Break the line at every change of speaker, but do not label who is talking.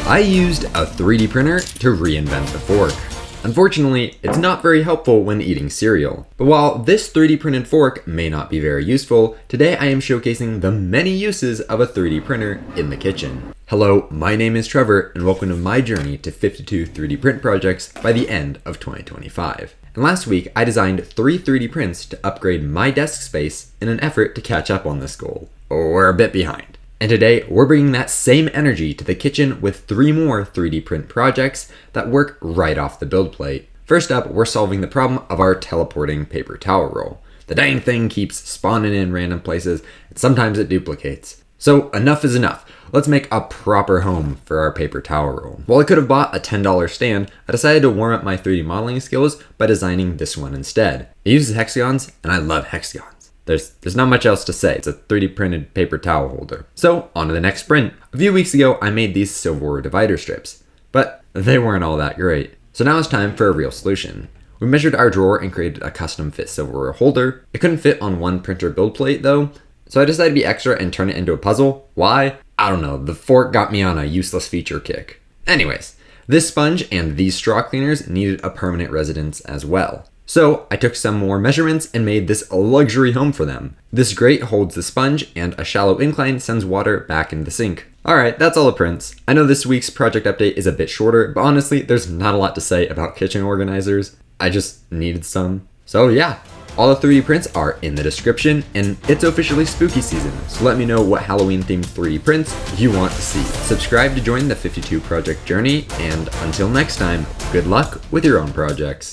I used a 3D printer to reinvent the fork. Unfortunately, it's not very helpful when eating cereal. But while this 3D printed fork may not be very useful, today I am showcasing the many uses of a 3D printer in the kitchen. Hello, my name is Trevor, and welcome to my journey to 52 3D print projects by the end of 2025. And last week, I designed 3 3D prints to upgrade my desk space in an effort to catch up on this goal. We're a bit behind. And today, we're bringing that same energy to the kitchen with 3 more 3D print projects that work right off the build plate. First up, we're solving the problem of our teleporting paper towel roll. The dang thing keeps spawning in random places, and sometimes it duplicates. So enough is enough. Let's make a proper home for our paper towel roll. While I could have bought a $10 stand, I decided to warm up my 3D modeling skills by designing this one instead. It uses hexagons, and I love hexagons. There's not much else to say. It's a 3D printed paper towel holder. So on to the next sprint. A few weeks ago, I made these silverware divider strips, but they weren't all that great. So now it's time for a real solution. We measured our drawer and created a custom fit silverware holder. It couldn't fit on one printer build plate though, so I decided to be extra and turn it into a puzzle. Why? I don't know, the fork got me on a useless feature kick. Anyways, this sponge and these straw cleaners needed a permanent residence as well. So I took some more measurements and made this a luxury home for them. This grate holds the sponge and a shallow incline sends water back into the sink. Alright, that's all the prints. I know this week's project update is a bit shorter, but honestly, there's not a lot to say about kitchen organizers. I just needed some. So yeah, all the 3D prints are in the description, and it's officially spooky season, so let me know what Halloween themed 3D prints you want to see. Subscribe to join the 52 project journey, and until next time, good luck with your own projects.